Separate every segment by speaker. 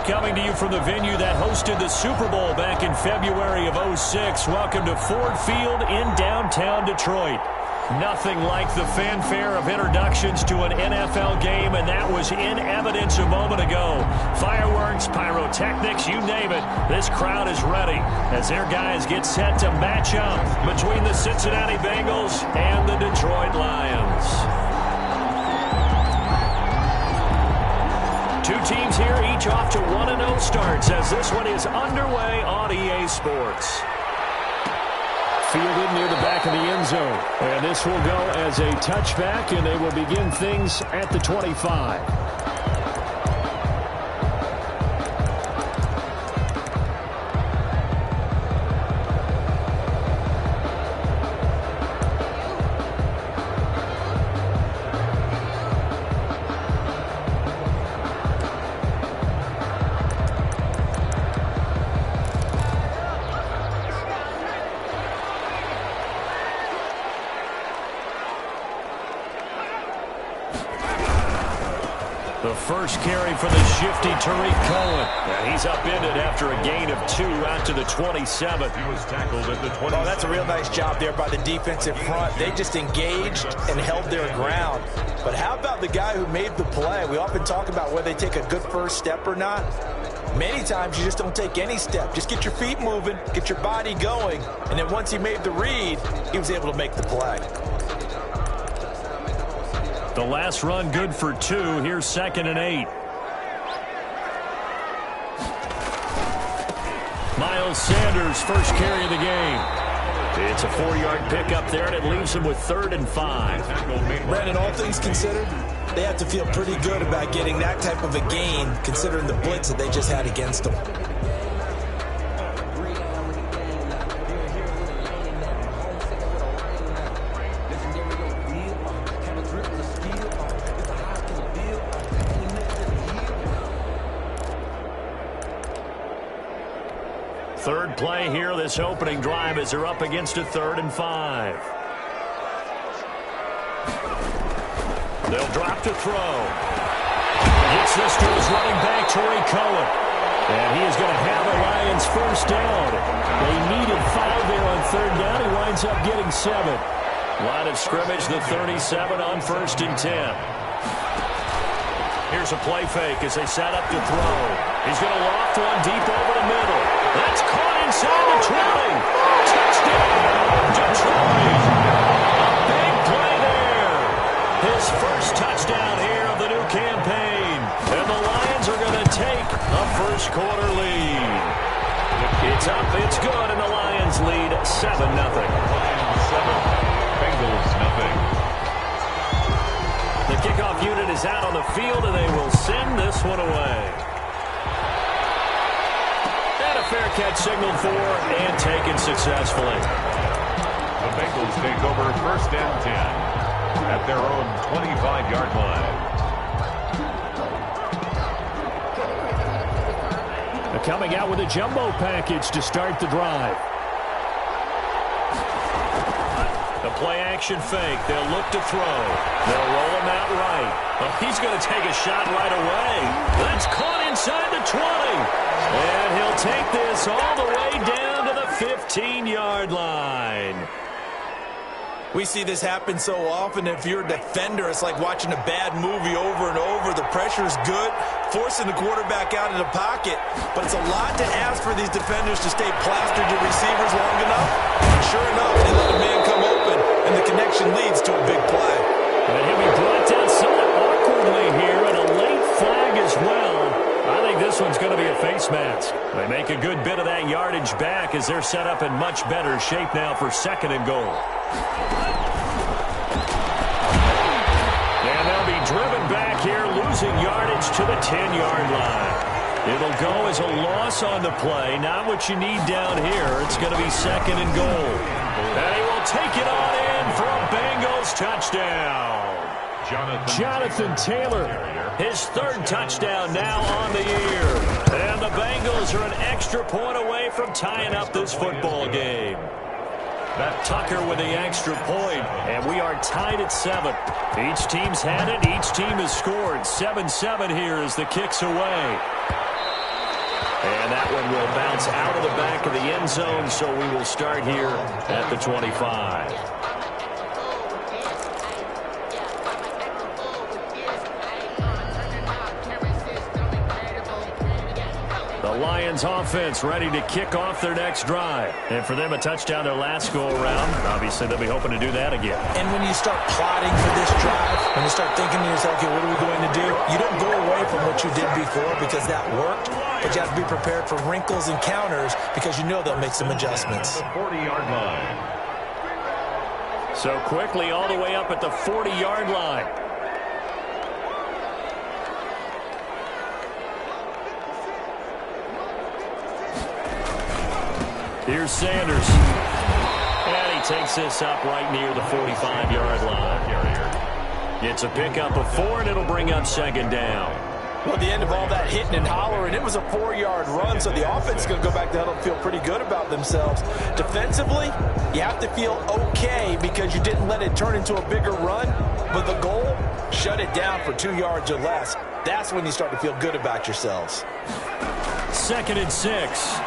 Speaker 1: Coming to you from the venue that hosted the Super Bowl back in February of '06. Welcome to Ford Field in downtown Detroit. Nothing like the fanfare of introductions to an NFL game, and that was in evidence a moment ago. Fireworks, pyrotechnics, you name it. This crowd is ready as their guys get set to match up between the Cincinnati Bengals and the Detroit Lions. Two teams here, each off to 1-0 starts as this one is underway on EA Sports. Fielded near the back of the end zone. And this will go as a touchback, and they will begin things at the 25. The first carry for the shifty Tariq Cohen. And he's upended after a gain of 2 out to the 27.
Speaker 2: He was tackled at the 20.
Speaker 3: Oh, that's a real nice job there by the defensive front. They just engaged and held their ground. But how about the guy who made the play? We often talk about whether they take a good first step or not. Many times you just don't take any step. Just get your feet moving, get your body going, and then once he made the read, he was able to make the play.
Speaker 1: The last run good for 2. Here's 2nd and 8. Miles Sanders, first carry of the game. It's a 4-yard pickup there, and it leaves him with 3rd and 5.
Speaker 3: Brandon, all things considered, they have to feel pretty good about getting that type of a gain, considering the blitz that they just had against them.
Speaker 1: Third play here, this opening drive, as they're up against a 3rd and 5. They'll drop to throw. Gets this to his running back, Tariq Cohen. And he is going to have the Lions first down. They needed 5 there on 3rd down. He winds up getting 7. Line of scrimmage, the 37 on 1st and 10. Here's a play fake as they set up to throw. He's going to loft one deep over the middle. That's caught inside the 20. Touchdown, Detroit. A big play there. His first touchdown here of the new campaign. And the Lions are going to take a first quarter lead. It's up, it's good, and the Lions lead 7-0.
Speaker 2: Lions 7, Bengals nothing.
Speaker 1: The kickoff unit is out on the field, and they will send this one away. And a fair catch signaled for and taken successfully.
Speaker 2: The Bengals take over 1st and 10 at their own 25-yard line.
Speaker 1: They're coming out with a jumbo package to start the drive. The play-action fake. They'll look to throw. They'll roll him out right. Well, he's going to take a shot right away. That's caught inside the 20. And he'll take this all the way down to the 15-yard line.
Speaker 3: We see this happen so often. If you're a defender, it's like watching a bad movie over and over. The pressure's good, forcing the quarterback out of the pocket. But it's a lot to ask for these defenders to stay plastered to receivers long enough. And sure enough, they let a man come open, and the connection leads to a big play.
Speaker 1: And he'll be brought down somewhat awkwardly here, and a late flag as well. I think this one's going to be a face mask. They make a good bit of that yardage back as they're set up in much better shape now for 2nd and goal. And they'll be driven back here, losing yardage to the 10-yard line. It'll go as a loss on the play. Not what you need down here. It's going to be 2nd and goal. And he will take it on in for a Bengals touchdown. Jonathan Taylor, his 3rd touchdown now on the year. And the Bengals are an extra point away from tying up this football game. Tucker with the extra point, and we are tied at 7. Each team's had it. Each team has scored. 7-7 here as the kick's away. And that one will bounce out of the back of the end zone, so we will start here at the 25. The Lions offense ready to kick off their next drive. And for them, a touchdown their last go-around. Obviously, they'll be hoping to do that again.
Speaker 3: And when you start plotting for this drive, when you start thinking to yourself, okay, what are we going to do? You don't go away from what you did before because that worked, but you have to be prepared for wrinkles and counters because you know they'll make some adjustments.
Speaker 2: 40-yard line.
Speaker 1: So quickly all the way up at the 40-yard line. Here's Sanders. And he takes this up right near the 45-yard line. It's a pickup of 4, and it'll bring up second down.
Speaker 3: Well, at the end of all that hitting and hollering, it was a 4-yard run, so the offense is going to go back to huddle and feel pretty good about themselves. Defensively, you have to feel okay because you didn't let it turn into a bigger run, but the goal, shut it down for 2 yards or less. That's when you start to feel good about yourselves.
Speaker 1: 2nd and 6.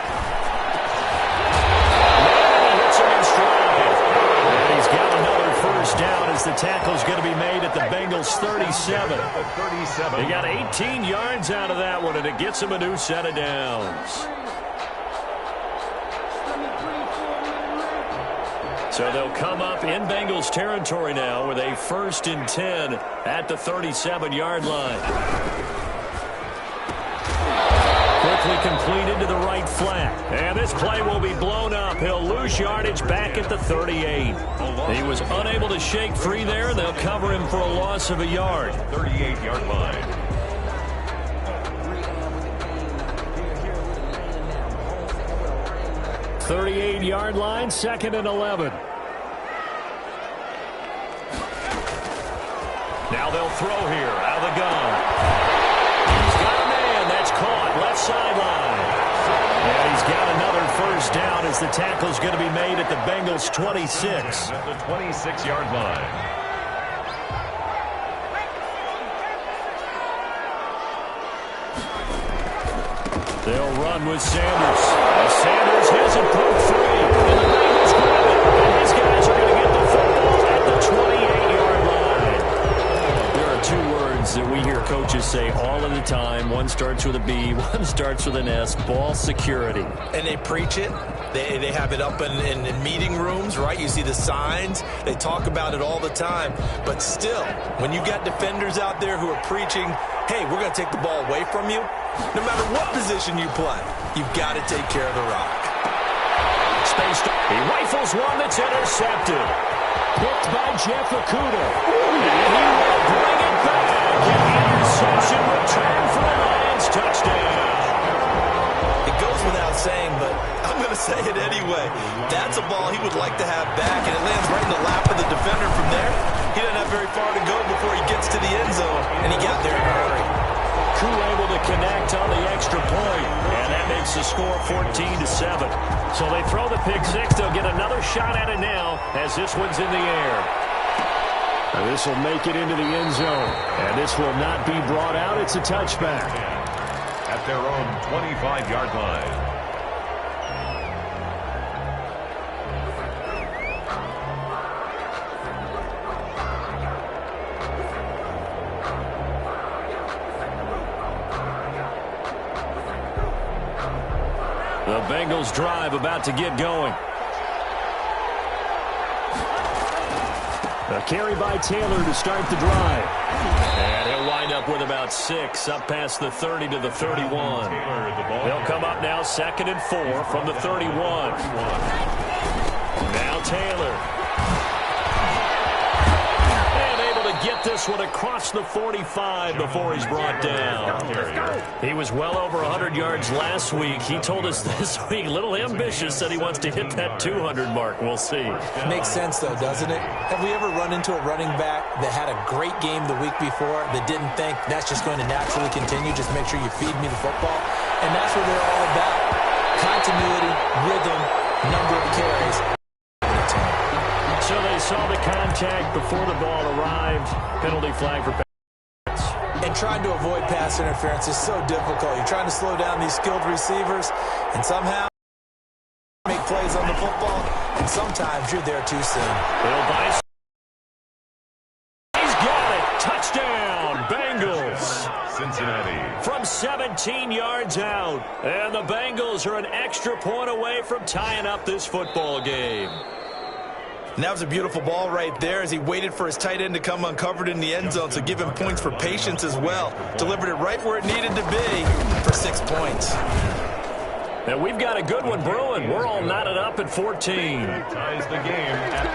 Speaker 1: He's got another first down as the tackle's going to be made at the Bengals' 37. He got 18 yards out of that one, and it gets him a new set of downs. So they'll come up in Bengals territory now with a 1st and 10 at the 37-yard line. Quickly completed to the right flat. And this play will be blown up. He'll lose yardage back at the 38. He was unable to shake free there. They'll cover him for a loss of a yard.
Speaker 2: 38-yard line.
Speaker 1: Thirty-eight-yard line, 2nd and 11. Now they'll throw here out of the gun. Caught left sideline. And he's got another first down as the tackle's going to be made at the Bengals' 26.
Speaker 2: At the 26-yard line.
Speaker 1: They'll run with Sanders. And Sanders hasn't broke free. And the Bengals grab it. And these guys are going to get the football at the 28-yard line. There are 2 words that we hear coaches say all of the time. One starts with a B, one starts with an S. Ball security.
Speaker 3: And they preach it. They have it up in meeting rooms, right? You see the signs. They talk about it all the time. But still, when you got defenders out there who are preaching, hey, we're going to take the ball away from you, no matter what position you play, you've got to take care of the rock.
Speaker 1: Spaced. He rifles one that's intercepted. Picked by Jeff Okudah. And he will bring it back. Interception return for the Lions. Touchdown.
Speaker 3: It goes without saying, but I'm going to say it anyway. That's a ball he would like to have back, and it lands right in the lap of the defender from there. He doesn't have very far to go before he gets to the end zone, and he got there in a hurry.
Speaker 1: Koo able to connect on the extra point, and that makes the score 14-7. So they throw the pick six. They'll get another shot at it now as this one's in the air. And this will make it into the end zone, and this will not be brought out. It's a touchback.
Speaker 2: At their own 25-yard line.
Speaker 1: The Bengals drive about to get going. A carry by Taylor to start the drive. And he'll wind up with about 6 up past the 30 to the 31. They'll come up now 2nd and 4 from the 31. Now Taylor. Get this one across the 45 before he's brought down. He was well over 100 yards last week. He told us this week, a little ambitious, said he wants to hit that 200 mark. We'll see.
Speaker 3: Makes sense, though, doesn't it? Have we ever run into a running back that had a great game the week before that didn't think that's just going to naturally continue? Just make sure you feed me the football. And that's what they're all about. Continuity, rhythm, number of carries. So
Speaker 1: they saw the contact before the ball arrived. Penalty flag for Pats.
Speaker 3: And trying to avoid pass interference is so difficult. You're trying to slow down these skilled receivers, and somehow make plays on the football, and sometimes you're there too soon.
Speaker 1: He's got it. Touchdown, Bengals.
Speaker 2: Cincinnati.
Speaker 1: From 17 yards out. And the Bengals are an extra point away from tying up this football game.
Speaker 3: And that was a beautiful ball right there as he waited for his tight end to come uncovered in the end zone, so give him points for patience as well. Delivered it right where it needed to be for 6 points.
Speaker 1: And we've got a good one brewing. We're all knotted up at 14.
Speaker 2: Ties the game at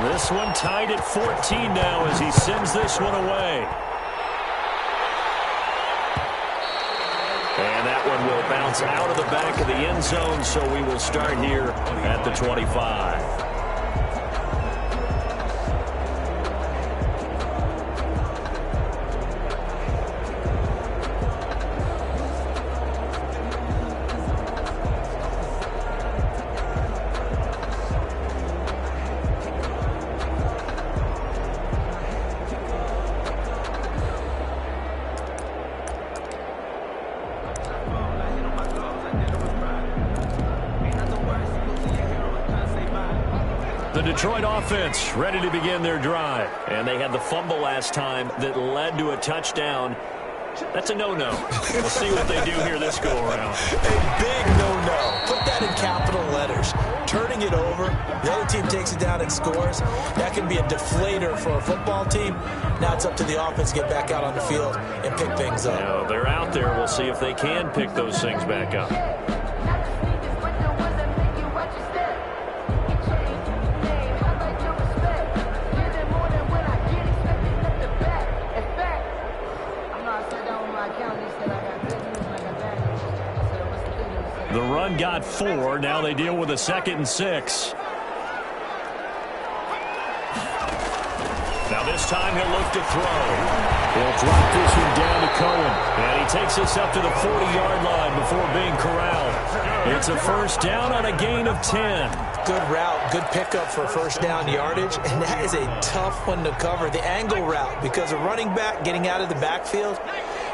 Speaker 2: 14.
Speaker 1: This one tied at 14 now as he sends this one away. And that one will bounce out of the back of the end zone, so we will start here at the 25. The Detroit offense ready to begin their drive. And they had the fumble last time that led to a touchdown. That's a no-no. We'll see what they do here this go-around.
Speaker 3: A big no-no. Put that in capital letters. Turning it over, the other team takes it down and scores. That can be a deflator for a football team. Now it's up to the offense to get back out on the field and pick things up.
Speaker 1: Now, they're out there. We'll see if they can pick those things back up. The run got 4. Now they deal with a 2nd and 6. Now this time he'll look to throw. He'll drop this one down to Cohen. And he takes this up to the 40-yard line before being corralled. It's a first down on a gain of 10.
Speaker 3: Good route, good pickup for first down yardage, and that is a tough one to cover. The angle route, because a running back getting out of the backfield,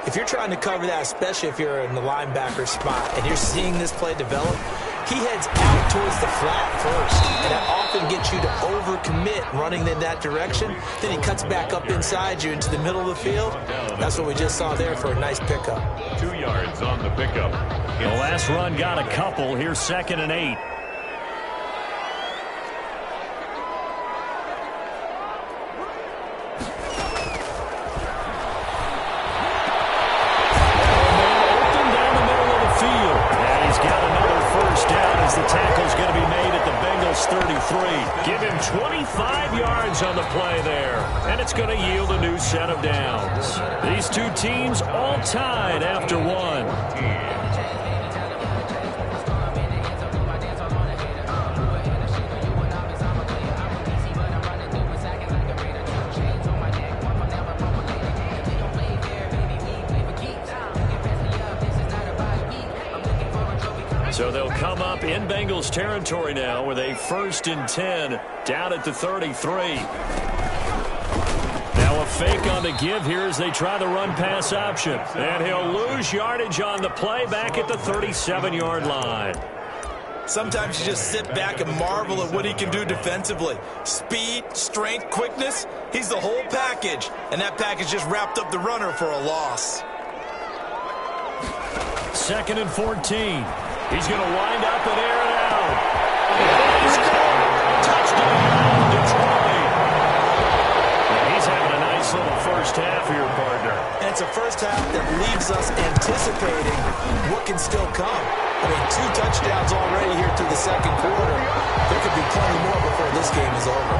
Speaker 3: if you're trying to cover that, especially if you're in the linebacker spot and you're seeing this play develop, he heads out towards the flat first, and that often gets you to overcommit running in that direction. Then he cuts back up inside you into the middle of the field. That's what we just saw there for a nice pickup.
Speaker 2: 2 yards on the pickup.
Speaker 1: The last run got a couple. Here's 2nd and 8. The tackle's going to be made at the Bengals 33. Give him 25 yards on the play there. And it's going to yield a new set of downs. These two teams all tied after one. So they'll come up in Bengals territory now with a 1st and 10 down at the 33. Now a fake on the give here as they try the run-pass option. And he'll lose yardage on the play back at the 37-yard line.
Speaker 3: Sometimes you just sit back and marvel at what he can do defensively. Speed, strength, quickness, he's the whole package. And that package just wrapped up the runner for a loss.
Speaker 1: 2nd and 14. He's going to wind up and air it out. He's caught. Touchdown, Detroit. And he's having a nice little first half here, partner.
Speaker 3: And it's a first half that leaves us anticipating what can still come. I mean, 2 touchdowns already here through the 2nd quarter. There could be plenty more before this game is over.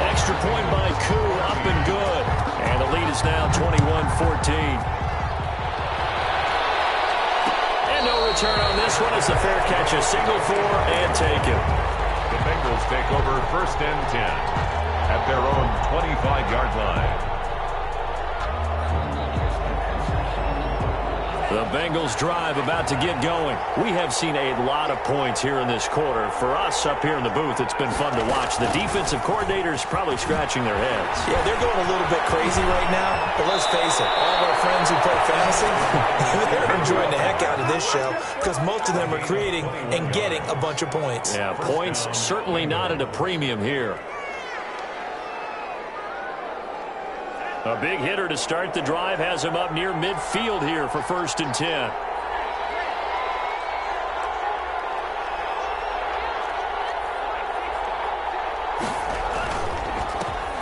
Speaker 1: Extra point by Koo, up and good. And the lead is now 21-14. No return on this one. It's a fair catch, a signal for and taken.
Speaker 2: The Bengals take over 1st and 10 at their own 25-yard line.
Speaker 1: The Bengals drive about to get going. We have seen a lot of points here in this quarter. For us up here in the booth, it's been fun to watch. The defensive coordinators probably scratching their heads.
Speaker 3: Yeah, they're going a little bit crazy right now. But let's face it, all of our friends who play fantasy, they're enjoying the heck out of this show because most of them are creating and getting a bunch of points.
Speaker 1: Yeah, points certainly not at a premium here. A big hitter to start the drive has him up near midfield here for 1st and 10.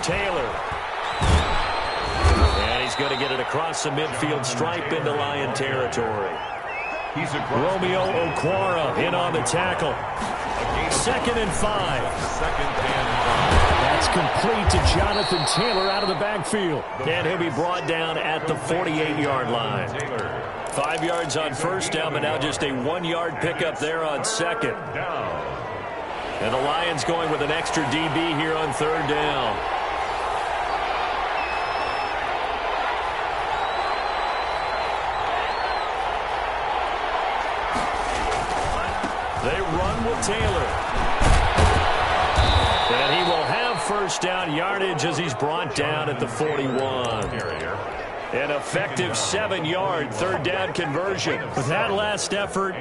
Speaker 1: Taylor. And he's going to get it across the midfield stripe into Lion territory. Romeo Okwara in on the tackle. 2nd and 5. That's complete to Jonathan Taylor out of the backfield. And he'll be brought down at the 48-yard line. 5 yards on 1st down, but now just a 1-yard pickup there on 2nd. And the Lions going with an extra DB here on 3rd down. They run with Taylor. And he will have 1st down yardage as he's brought down at the 41. An effective 7-yard 3rd down conversion. With that last effort,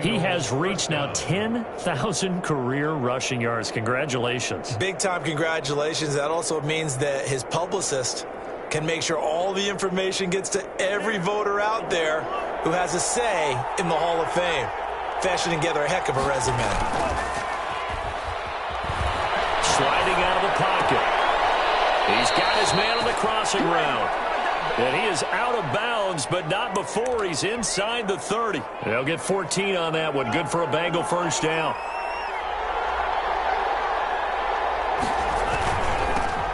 Speaker 1: he has reached now 10,000 career rushing yards. Congratulations.
Speaker 3: Big-time congratulations. That also means that his publicist can make sure all the information gets to every voter out there who has a say in the Hall of Fame. Fashioning together a heck of a resume.
Speaker 1: Sliding out of the pocket. He's got his man on the crossing route. And he is out of bounds, but not before he's inside the 30. They'll get 14 on that one. Good for a Bengal 1st down.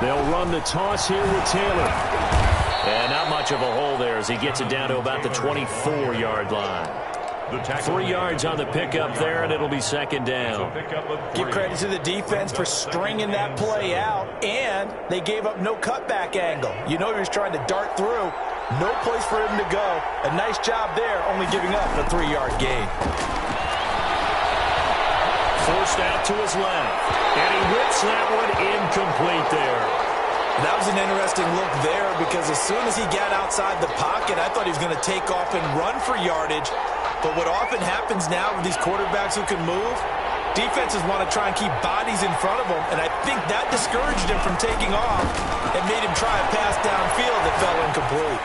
Speaker 1: They'll run the toss here with Taylor. And not much of a hole there as he gets it down to about the 24-yard line. 3 yards on the pickup there, and it'll be 2nd down.
Speaker 3: Give credit to the defense for stringing that play out, and they gave up no cutback angle. You know he was trying to dart through. No place for him to go. A nice job there, only giving up a 3-yard gain.
Speaker 1: Forced out to his left, and he whips that one incomplete there.
Speaker 3: That was an interesting look there because as soon as he got outside the pocket, I thought he was going to take off and run for yardage. But what often happens now with these quarterbacks who can move, defenses want to try and keep bodies in front of them, and I think that discouraged him from taking off and made him try a pass downfield that fell incomplete.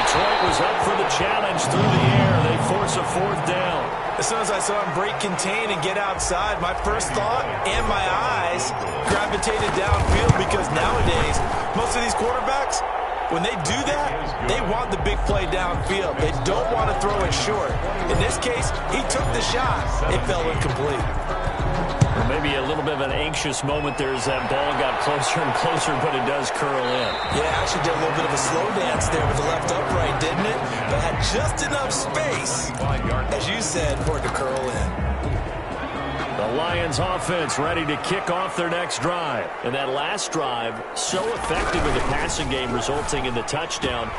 Speaker 1: Detroit was up for the challenge through the air. They force a 4th down.
Speaker 3: As soon as I saw him break contain and get outside, my first thought and my eyes gravitated downfield because nowadays, most of these quarterbacks, when they do that, they want the big play downfield. They don't want to throw it short. In this case, he took the shot. It fell incomplete.
Speaker 1: Or maybe a little bit of an anxious moment there as that ball got closer and closer, but it does curl in. Yeah, actually did a little bit of a slow dance there with the left upright, didn't it? But had just enough space, as you said, for it to curl in. The Lions offense ready to kick off their next drive. And that last drive, so effective in the passing game, resulting in the touchdown.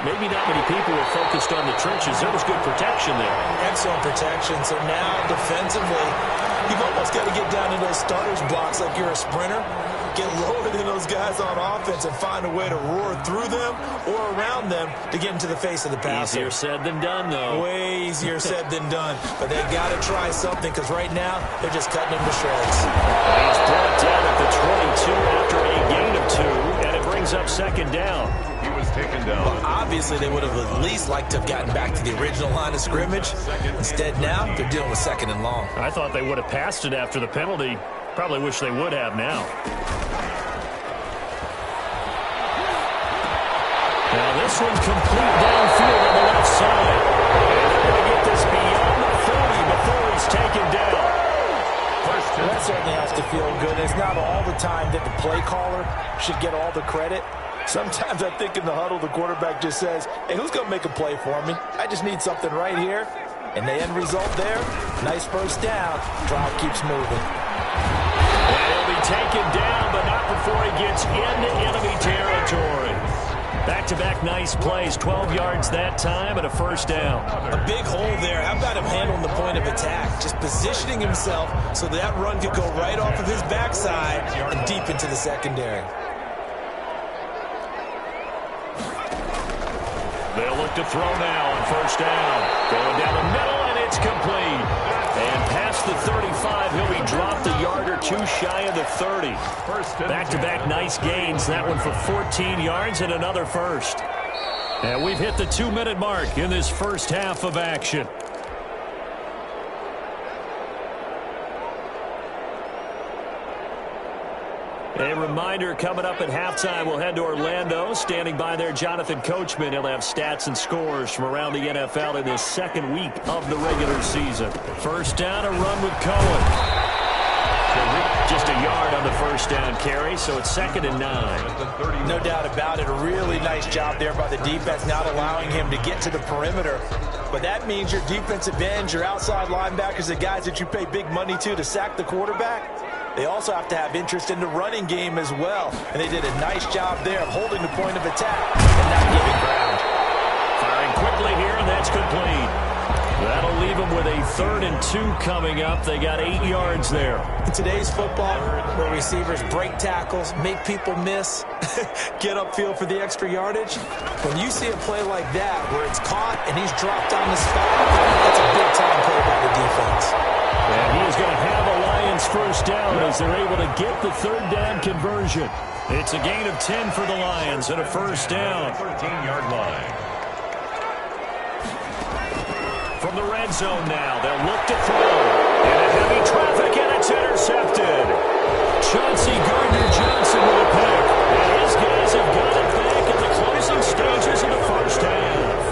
Speaker 1: Maybe not many people were focused on the trenches. There was good protection there.
Speaker 3: Excellent protection. So now, defensively, you've almost got to get down to those starters blocks like you're a sprinter. Get lower than those guys on offense and find a way to roar through them or around them to get into the face of the passer.
Speaker 1: Easier said than done, though.
Speaker 3: Way easier said than done. But they got to try something because right now they're just cutting him to shreds.
Speaker 1: And he's brought down at the 22 after a gain of 2, and it brings up 2nd down.
Speaker 2: He was taken down.
Speaker 3: Well, obviously they would have at least liked to have gotten back to the original line of scrimmage. Instead now they're dealing with 2nd and long.
Speaker 1: I thought they would have passed it after the penalty. Probably wish they would have now. Now this one complete downfield on the left side. And they're going to get this beyond the 40 before he's taken down.
Speaker 3: Well, that certainly has to feel good. It's not all the time that the play caller should get all the credit. Sometimes I think in the huddle the quarterback just says, hey, who's going to make a play for me? I just need something right here. And the end result there, nice 1st down. Drive keeps moving.
Speaker 1: And he'll be taken down, but not before he gets into enemy territory. Back-to-back nice plays, 12 yards that time and a first down.
Speaker 3: A big hole there. How about him handling the point of attack? Just positioning himself so that run could go right off of his backside and deep into the secondary.
Speaker 1: They'll look to throw now on first down. Going down the middle, and it's complete. And past the 35, he'll be dropped a yard or two shy of the 30. Back-to-back nice gains. That one for 14 yards and another first. And we've hit the 2-minute mark in this first half of action. A reminder, coming up at halftime, we'll head to Orlando. Standing by there, Jonathan Coachman. He'll have stats and scores from around the NFL in this second week of the regular season. First down, a run with Cohen. Just a yard on the first down carry, so it's 2nd and 9.
Speaker 3: No doubt about it. A really nice job there by the defense, not allowing him to get to the perimeter. But that means your defensive ends, your outside linebackers, the guys that you pay big money to sack the quarterback, they also have to have interest in the running game as well. And they did a nice job there of holding the point of attack and not giving ground.
Speaker 1: Firing quickly here, and that's complete. That'll leave them with a 3rd and 2 coming up. They got 8 yards there.
Speaker 3: In today's football, where receivers break tackles, make people miss, get upfield for the extra yardage, when you see a play like that where it's caught and he's dropped on the spot, that's a big-time play by the defense.
Speaker 1: And he is going to have a Lions first down as they're able to get the 3rd down conversion. It's a gain of 10 for the Lions and a first down.
Speaker 2: 13-yard line.
Speaker 1: From the red zone now, they'll look to throw. Into heavy traffic, and it's intercepted. Chauncey Gardner-Johnson with a pick. And his guys have got it back in the closing stages of the first half.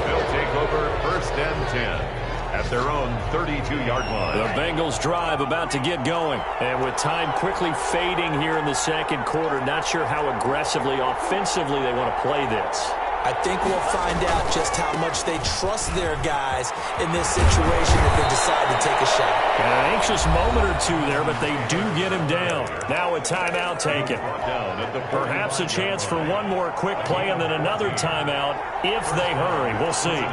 Speaker 2: They'll take over 1st and 10. At their own 32-yard line.
Speaker 1: The Bengals drive about to get going. And with time quickly fading here in the second quarter, not sure how aggressively, offensively they want to play this.
Speaker 3: I think we'll find out just how much they trust their guys in this situation if they decide to take a shot.
Speaker 1: And an anxious moment or two there, but they do get him down. Now a timeout taken. Perhaps a chance for one more quick play and then another timeout if they hurry. We'll see.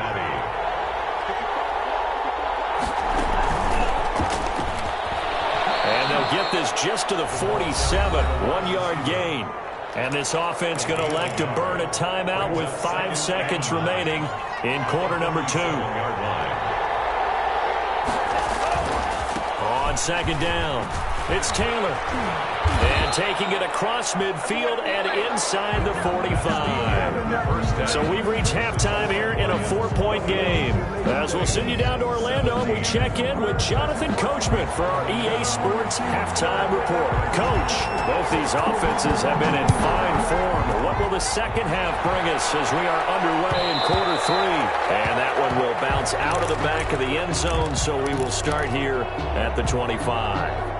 Speaker 1: Get this just to the 47, 1-yard gain. And this offense going to elect to burn a timeout with 5 seconds remaining in quarter number 2. On second down, it's Taylor. And taking it across midfield and inside the 45. So we've reached halftime here in a 4-point game. As we'll send you down to Orlando, and we check in with Jonathan Coachman for our EA Sports Halftime Report. Coach, both these offenses have been in fine form. What will the second half bring us as we are underway in quarter 3? And that one will bounce out of the back of the end zone, so we will start here at the 25.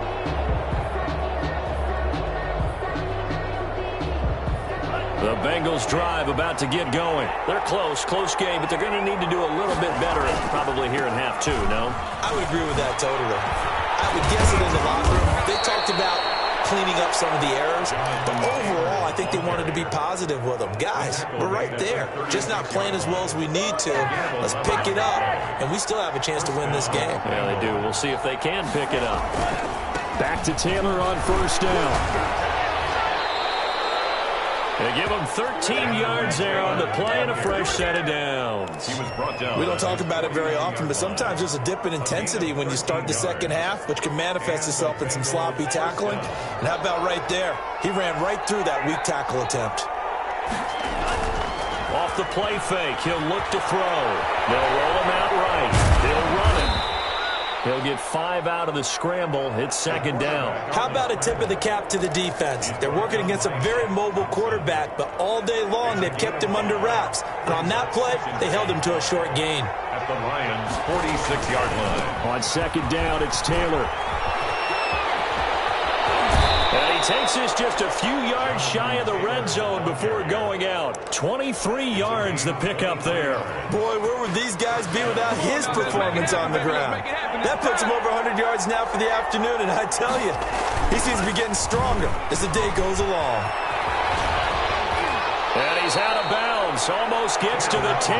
Speaker 1: The Bengals drive about to get going. They're close game, but they're going to need to do a little bit better probably here in half 2, no?
Speaker 3: I would agree with that totally. I would guess it in the locker room. They talked about cleaning up some of the errors, but overall, I think they wanted to be positive with them. Guys, we're right there. Just not playing as well as we need to. Let's pick it up, and we still have a chance to win this game.
Speaker 1: Yeah, they do. We'll see if they can pick it up. Back to Taylor on first down. They give him 13 yards there on the play and a fresh set of downs.
Speaker 2: He was brought down.
Speaker 3: We don't talk about it very often, but sometimes there's a dip in intensity when you start the second half, which can manifest itself in some sloppy tackling. And how about right there? He ran right through that weak tackle attempt.
Speaker 1: Off the play fake, he'll look to throw. They'll roll him out right. They'll run him. He'll get 5 out of the scramble. It's second down.
Speaker 3: How about a tip of the cap to the defense? They're working against a very mobile quarterback, but all day long they've kept him under wraps. And on that play, they held him to a short gain.
Speaker 2: At the Lions' 46-yard line.
Speaker 1: On second down, it's Taylor. And he takes this just a few yards shy of the red zone before going out. 23 yards the pickup there.
Speaker 3: Boy, where would these guys be without his performance on the ground? That puts him over 100 yards now for the afternoon, and I tell you, he seems to be getting stronger as the day goes along.
Speaker 1: And he's out of bounds. Almost gets to the 10.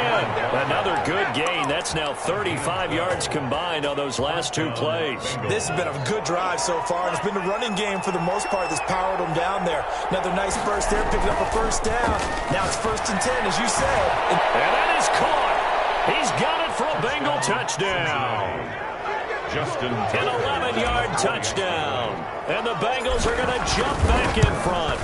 Speaker 1: Another good gain. That's now 35 yards combined on those last two plays.
Speaker 3: This has been a good drive so far. It's been the running game for the most part that's powered them down there. Another nice burst there, picking up a first down. Now it's 1st and 10, as you said.
Speaker 1: And that is caught. He's got it for a Bengal touchdown. An 11-yard touchdown. And the Bengals are going to jump back in front.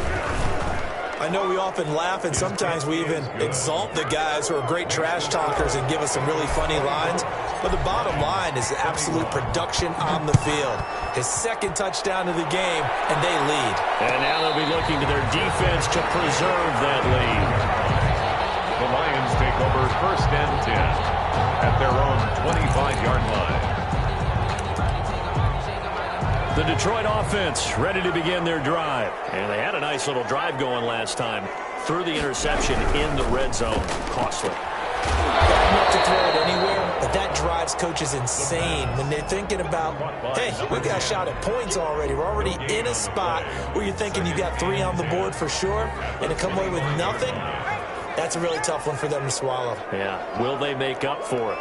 Speaker 3: I know we often laugh, and sometimes we even exalt the guys who are great trash talkers and give us some really funny lines. But the bottom line is absolute production on the field. His 2nd touchdown of the game, and they lead.
Speaker 1: And now they'll be looking to their defense to preserve that lead.
Speaker 2: The Lions take over 1st and 10 at their own 25-yard line.
Speaker 1: The Detroit offense ready to begin their drive. And they had a nice little drive going last time. Threw the interception in the red zone. Costly.
Speaker 3: Not to throw it anywhere, but that drives coaches insane when they're thinking about, hey, we got a shot at points already. We're already in a spot where you're thinking you got 3 on the board for sure, and to come away with nothing, that's a really tough one for them to swallow.
Speaker 1: Yeah, will they make up for it?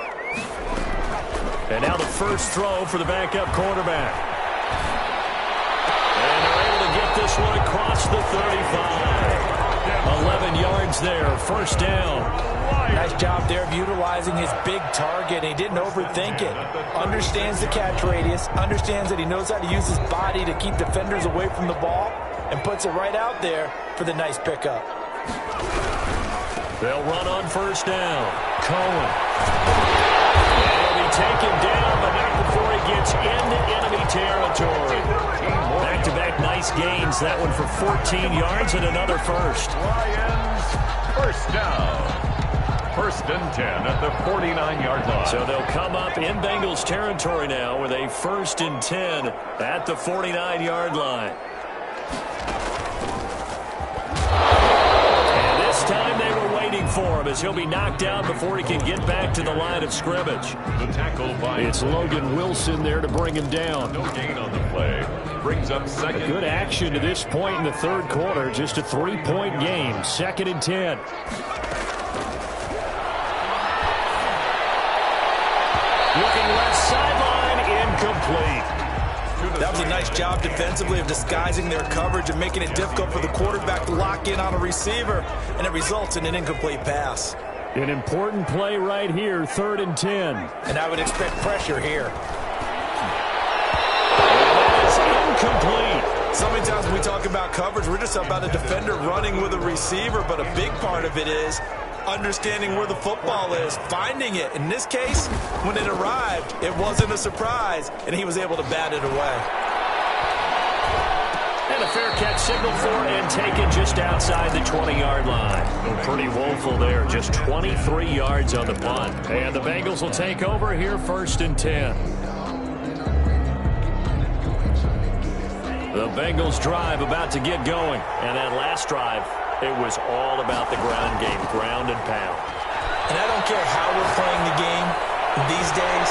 Speaker 1: And now the first throw for the backup quarterback. And they're able to get this one across the 35. 11 yards there, 1st down.
Speaker 3: Nice job there of utilizing his big target. He didn't overthink it. Understands the catch radius. Understands that he knows how to use his body to keep defenders away from the ball. And puts it right out there for the nice pickup.
Speaker 1: They'll run on 1st down. Cohen. He'll be taken down, but not before he gets into enemy territory. Back-to-back nice gains. That one for 14 yards and another first.
Speaker 2: Lions, 1st down. 1st and 10 at the 49-yard line.
Speaker 1: So they'll come up in Bengals territory now with a 1st and 10 at the 49-yard line. And this time they were waiting for him as he'll be knocked down before he can get back to the line of scrimmage.
Speaker 2: The tackle by
Speaker 1: It's Logan Wilson there to bring him down.
Speaker 2: no gain on the play. Brings up 2nd.
Speaker 1: Good action to this point in the 3rd quarter. Just a 3-point game. 2nd and 10. Looking left sideline, incomplete.
Speaker 3: That was a nice job defensively of disguising their coverage and making it difficult for the quarterback to lock in on a receiver, and it results in an incomplete pass.
Speaker 1: An important play right here, 3rd and 10.
Speaker 3: And I would expect pressure here.
Speaker 1: That is incomplete.
Speaker 3: So many times when we talk about coverage, we're just about a defender running with a receiver, but a big part of it is understanding where the football is, finding it. In this case, when it arrived, it wasn't a surprise, and he was able to bat it away.
Speaker 1: And a fair catch signaled for and taken just outside the 20-yard line. Pretty woeful there, just 23 yards on the punt. And the Bengals will take over here, 1st and 10. The Bengals drive about to get going. And that last drive, it was all about the ground game, ground and pound.
Speaker 3: And I don't care how we're playing the game these days,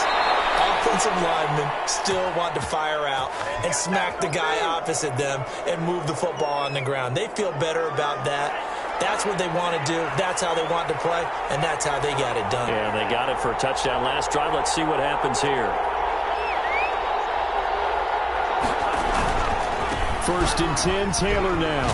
Speaker 3: offensive linemen still want to fire out and smack the guy opposite them and move the football on the ground. They feel better about that. That's what they want to do. That's how they want to play, and that's how they got it done.
Speaker 1: Yeah, they got it for a touchdown last drive. Let's see what happens here. 1st and 10, Taylor now.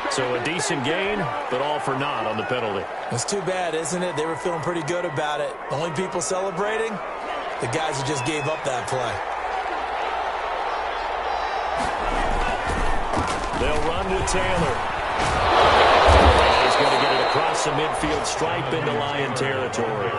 Speaker 1: So a decent gain, but all for naught on the penalty.
Speaker 3: It's too bad, isn't it? They were feeling pretty good about it. The only people celebrating, the guys who just gave up that play.
Speaker 1: They'll run to Taylor. He's going to get it across the midfield stripe into Lion territory.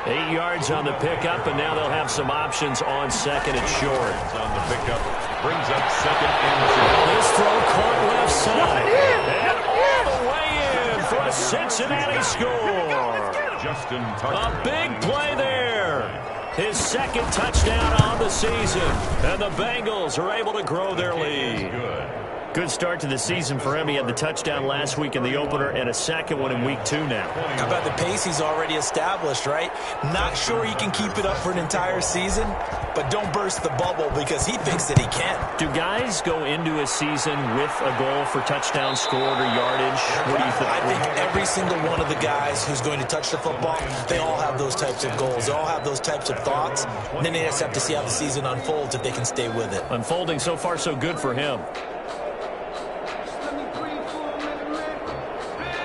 Speaker 1: 8 yards on the pickup, and now they'll have some options on 2nd and short.
Speaker 2: On the pickup, brings up 2nd and short.
Speaker 1: This throw caught left side. And all the way in for a Cincinnati score.
Speaker 2: Justin Tucker.
Speaker 1: A big play there. His 2nd touchdown on the season. And the Bengals are able to grow their lead.
Speaker 2: Good.
Speaker 1: Good start to the season for him. He had the touchdown last week in the opener and a second one in week 2 now.
Speaker 3: How about the pace he's already established, right? Not sure he can keep it up for an entire season, but don't burst the bubble because he thinks that he can.
Speaker 1: Do guys go into a season with a goal for touchdown scored or yardage? What do you think?
Speaker 3: I think every single one of the guys who's going to touch the football, they all have those types of goals. They all have those types of thoughts. And then they just have to see how the season unfolds if they can stay with it.
Speaker 1: Unfolding so far so good for him.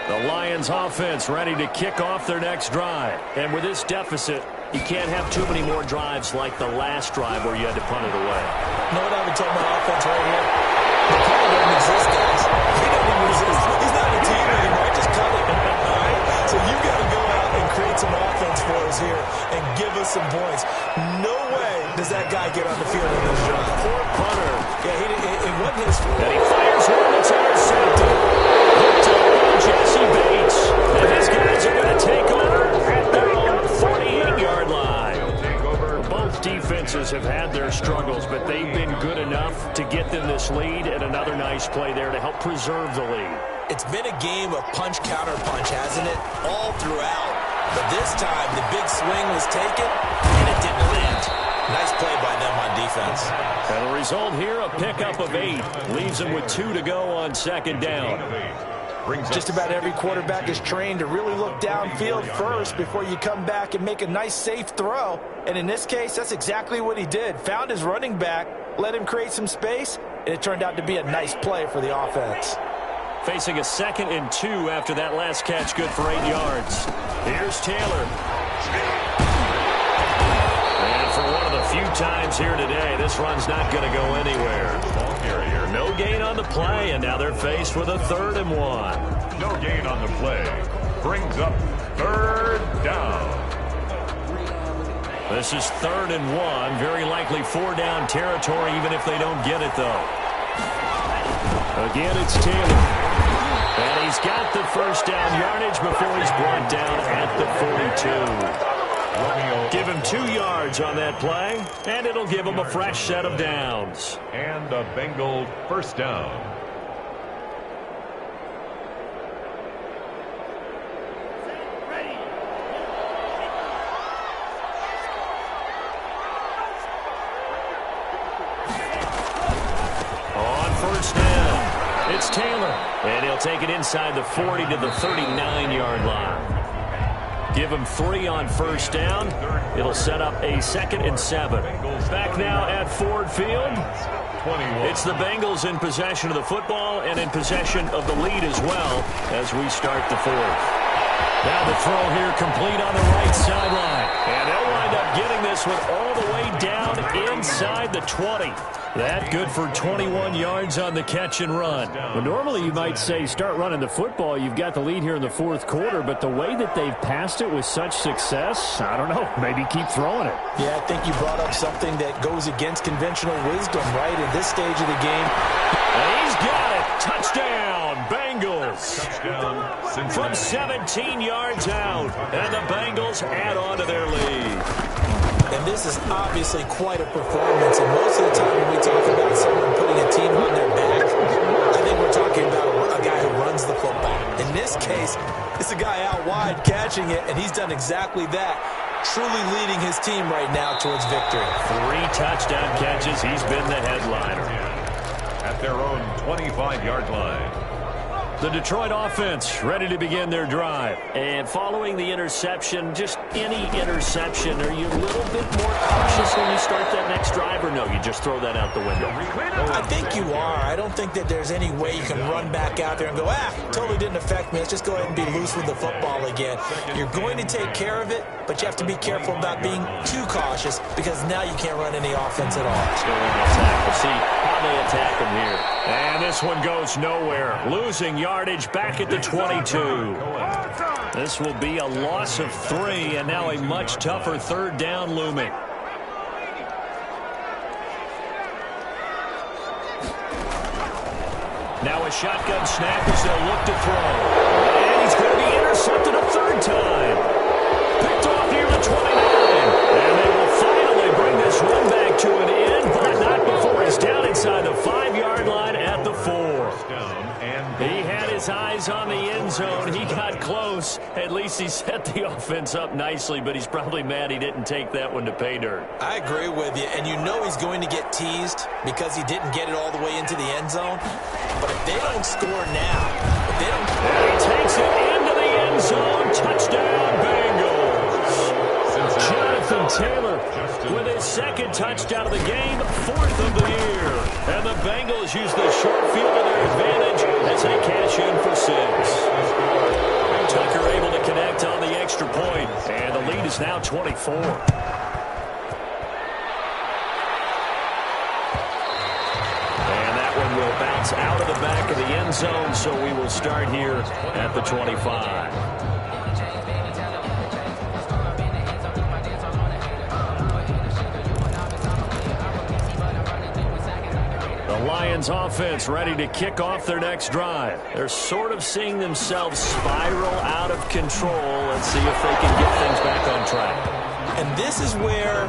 Speaker 1: The Lions offense ready to kick off their next drive. And with this deficit, you can't have too many more drives like the last drive where you had to punt it away.
Speaker 3: You know what I would tell my offense right here? The call doesn't exist, guys. He doesn't exist. He's not a team anymore. Just cut it. All right? So you've got to go out and create some offense for us here and give us some points. No way does that guy get on the field in this drive.
Speaker 1: Poor punter.
Speaker 3: Yeah, it wasn't his fault.
Speaker 1: And he fires one that's intercepted. Jesse Bates. And these guys are going to take over at their own 48-yard line. Both defenses have had their struggles, but they've been good enough to get them this lead, and another nice play there to help preserve the lead.
Speaker 3: It's been a game of punch-counter-punch, hasn't it? All throughout. But this time, the big swing was taken, and it didn't land. Nice play by them on defense.
Speaker 1: And the result here, a pickup of 8. Leaves them with 2 to go on second down.
Speaker 3: Just about every quarterback is trained to really look downfield first before you come back and make a nice, safe throw. And in this case, that's exactly what he did. Found his running back, let him create some space, and it turned out to be a nice play for the offense.
Speaker 1: Facing a 2nd and 2 after that last catch, good for 8 yards. Here's Taylor. And for one of the few times here today, this run's not going to go anywhere.
Speaker 2: Ball carrier.
Speaker 1: No gain on the play, and now they're faced with a 3rd and 1.
Speaker 2: No gain on the play. Brings up 3rd down.
Speaker 1: This is 3rd and 1. Very likely 4-down territory, even if they don't get it, though. Again, it's Taylor. And he's got the first down yardage before he's brought down at the 42. Give him 2 yards on that play, and it'll give him a fresh set of downs.
Speaker 2: And a Bengal first down.
Speaker 1: On first down, it's Taylor, and he'll take it inside the 40 to the 39-yard line. Give him 3 on first down. It'll set up a 2nd and 7. Back now at Ford Field. It's the Bengals in possession of the football and in possession of the lead as well as we start the 4th. Now the throw here complete on the right sideline. And they'll wind up getting this one all the way down inside the 20. That good for 21 yards on the catch and run.
Speaker 4: Well, normally you might say start running the football. You've got the lead here in the 4th quarter, but the way that they've passed it with such success, I don't know, maybe keep throwing it.
Speaker 3: Yeah, I think you brought up something that goes against conventional wisdom, right, in this stage of the game.
Speaker 1: And he's got it. Touchdown, Bengals.
Speaker 2: Touchdown,
Speaker 1: From 17 yards out, and the Bengals add on to their lead.
Speaker 3: And this is obviously quite a performance. And most of the time when we talk about someone putting a team on their back, I think we're talking about a guy who runs the football. In this case, it's a guy out wide catching it, and he's done exactly that, truly leading his team right now towards victory.
Speaker 1: 3 touchdown catches. He's been the headliner.
Speaker 2: At their own 25-yard line.
Speaker 1: The Detroit offense ready to begin their drive. And following the interception, just any interception, are you a little bit more cautious when you start that next drive, or no, you just throw that out the window?
Speaker 3: I think you are. I don't think that there's any way you can run back out there and go, totally didn't affect me. Let's just go ahead and be loose with the football again. You're going to take care of it, but you have to be careful about being too cautious because now you can't run any offense at all.
Speaker 1: Let's go in and attack. We'll see how they attack him here. And this one goes nowhere. Losing yardage back at the 22. This will be a loss of 3, and now a much tougher 3rd down looming. Now a shotgun snap as they'll look to throw. And he's going to be intercepted a 3rd time. Picked off near the 29. And they will finally bring this run back to an end, but not before he's down inside the 5-yard line at the 4. zone. He got close. At least he set the offense up nicely, but he's probably mad he didn't take that one to pay dirt.
Speaker 3: I agree with you, and you know he's going to get teased because he didn't get it all the way into the end zone. But if they don't score now, if they don't...
Speaker 1: And he takes it into the end zone. Touchdown, Bengals. Jonathan Taylor with his second touchdown of the game, 4th of the year. And the Bengals use the short field to their advantage as they cash in for 6. Tucker able to connect on the extra point, and the lead is now 24. Will bounce out of the back of the end zone, so we will start here at the 25. The Lions offense ready to kick off their next drive. They're sort of seeing themselves spiral out of control. Let's see if they can get things back on track.
Speaker 3: And this is where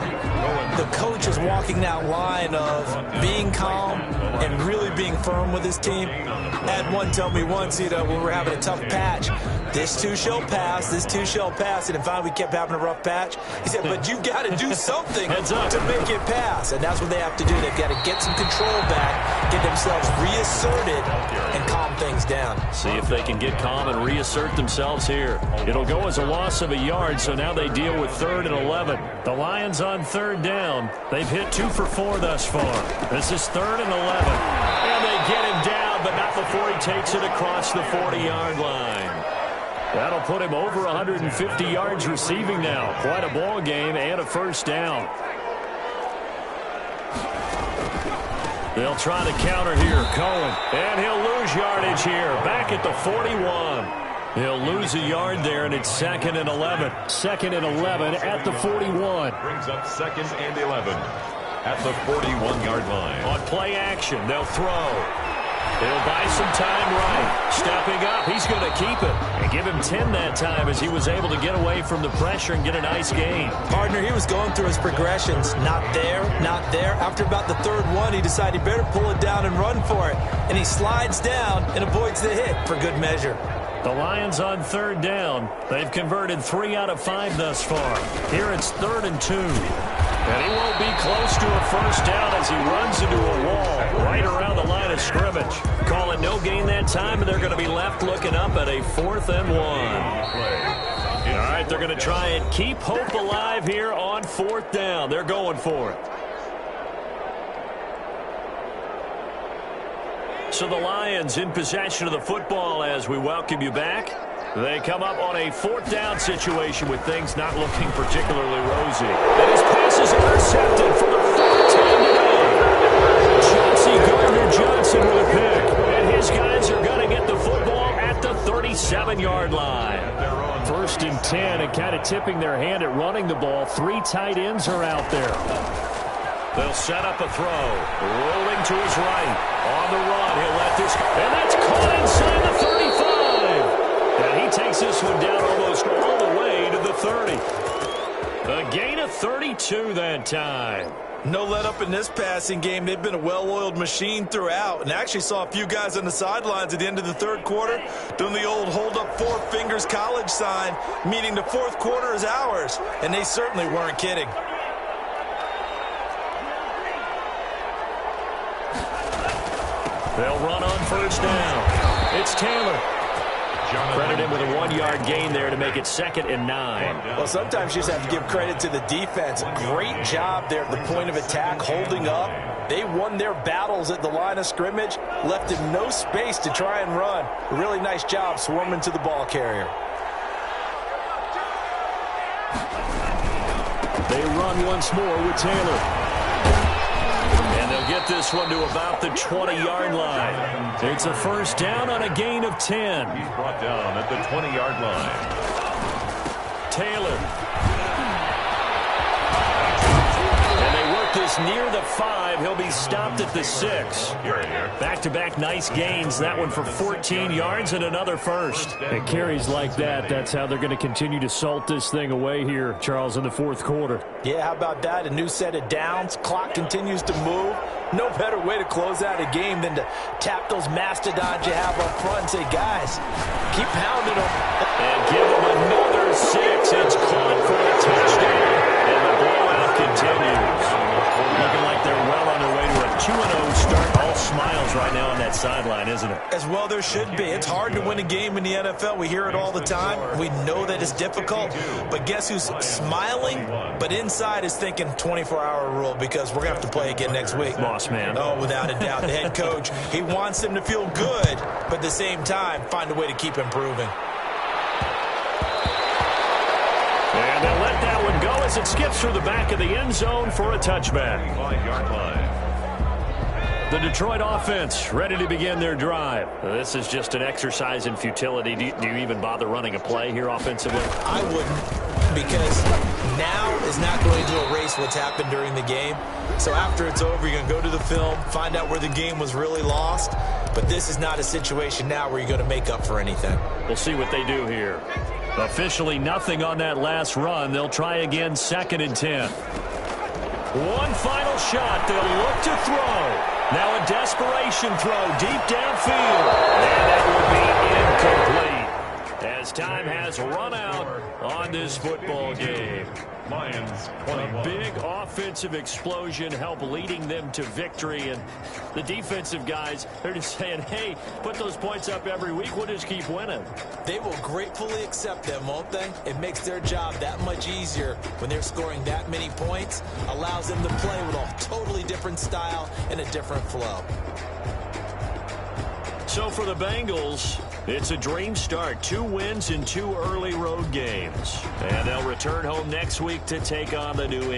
Speaker 3: the coach is walking that line of being calm and really being firm with his team. Had one tell me once, when we were having a tough patch, this too shall pass, this too shall pass. And finally we kept having a rough patch. He said, but you've got to do something to make it pass. And that's what they have to do. They've got to get some control back, get themselves reasserted, and calm things down.
Speaker 1: See if they can get calm and reassert themselves here. It'll go as a loss of a yard, so now they deal with 3rd and 11. The Lions on 3rd down. They've hit 2 for 4 thus far. This is 3rd and 11. And they get him down, but not before he takes it across the 40-yard line. That'll put him over 150 yards receiving now. Quite a ball game and a first down. They'll try to counter here. Cohen. And he'll lose yardage here. Back at the 41. He'll lose a yard there, and it's 2nd and 11. 2nd and 11 at the 41.
Speaker 2: Brings up 2nd and 11 at the 41-yard line.
Speaker 1: On play action, they'll throw. They'll buy some time right. Stepping up, he's going to keep it. And give him 10 that time as he was able to get away from the pressure and get a nice gain.
Speaker 3: Partner, he was going through his progressions. Not there, not there. After about the 3rd one, he decided he better pull it down and run for it. And he slides down and avoids the hit for good measure.
Speaker 1: The Lions on 3rd down. They've converted 3 out of 5 thus far. Here it's 3rd and 2. And he won't be close to a first down as he runs into a wall right around the line of scrimmage. Call it no gain that time, and they're going to be left looking up at a 4th and 1. All right, they're going to try and keep hope alive here on 4th down. They're going for it. So the Lions in possession of the football as we welcome you back. They come up on a 4th down situation with things not looking particularly rosy. And his pass is intercepted for the 4th time today. Chauncey Gardner-Johnson with a pick. And his guys are going to get the football at the 37-yard line. 1st and 10, and kind of tipping their hand at running the ball. 3 tight ends are out there. They'll set up a throw. Rolling to his right. On the run, he'll let this go. And that's caught inside the 35. And he takes this one down almost all the way to the 30. A gain of 32 that time.
Speaker 3: No let up in this passing game. They've been a well-oiled machine throughout. And actually saw a few guys on the sidelines at the end of the 3rd quarter doing the old hold up 4 fingers college sign, meaning the 4th quarter is ours. And they certainly weren't kidding.
Speaker 1: They'll run on 1st down. It's Taylor. Credit him with a 1-yard gain there to make it 2nd and 9.
Speaker 3: Well, sometimes you just have to give credit to the defense. Great job there at the point of attack, holding up. They won their battles at the line of scrimmage, left him no space to try and run. A really nice job swarming to the ball carrier.
Speaker 1: They run once more with Taylor. And they'll get this one to about the 20-yard line. It's a first down on a gain of 10.
Speaker 2: He's brought down at the 20-yard line.
Speaker 1: Taylor. And they work this gets near the 5. He'll be stopped at the 6. Back-to-back nice gains. That one for 14 yards and another first.
Speaker 4: And carries like that, that's how they're going to continue to salt this thing away here, Charles, in the fourth quarter.
Speaker 3: Yeah, how about that? A new set of downs. Clock continues to move. No better way to close out a game than to tap those mastodons you have up front and say, guys, keep pounding them.
Speaker 1: And give them another 6. It's caught for a touchdown. And the blowout continues. Looking like they're well on their way to a 2-0 start. All smiles right now on that sideline, isn't it?
Speaker 3: As well there should be. It's hard to win a game in the NFL. We hear it all the time. We know that it's difficult. But guess who's smiling? But inside is thinking 24-hour rule because we're going to have to play again next week.
Speaker 1: Boss man.
Speaker 3: Oh, without a doubt. The head coach, he wants them to feel good, but at the same time, find a way to keep improving.
Speaker 1: And they'll let that one go as it skips through the back of the end zone for a touchback.
Speaker 2: 5-yard line.
Speaker 1: The Detroit offense ready to begin their drive. This is just an exercise in futility. Do you even bother running a play here offensively?
Speaker 3: I wouldn't, because now is not going to erase what's happened during the game. So after it's over, you're going to go to the film, find out where the game was really lost. But this is not a situation now where you're going to make up for anything.
Speaker 1: We'll see what they do here. Officially nothing on that last run. They'll try again, 2nd and 10. One final shot. They'll look to throw. Now a desperation throw deep downfield. And that will be incomplete as time has run out on this football game.
Speaker 2: Lions
Speaker 1: A
Speaker 2: 21.
Speaker 1: big offensive explosion help leading them to victory. And the defensive guys, they're just saying, hey, put those points up every week. We'll just keep winning.
Speaker 3: They will gratefully accept them, won't they? It makes their job that much easier when they're scoring that many points. Allows them to play with a totally different style and a different flow.
Speaker 1: So for the Bengals, it's a dream start. 2 wins in 2 early road games. And they'll return home next week to take on the New England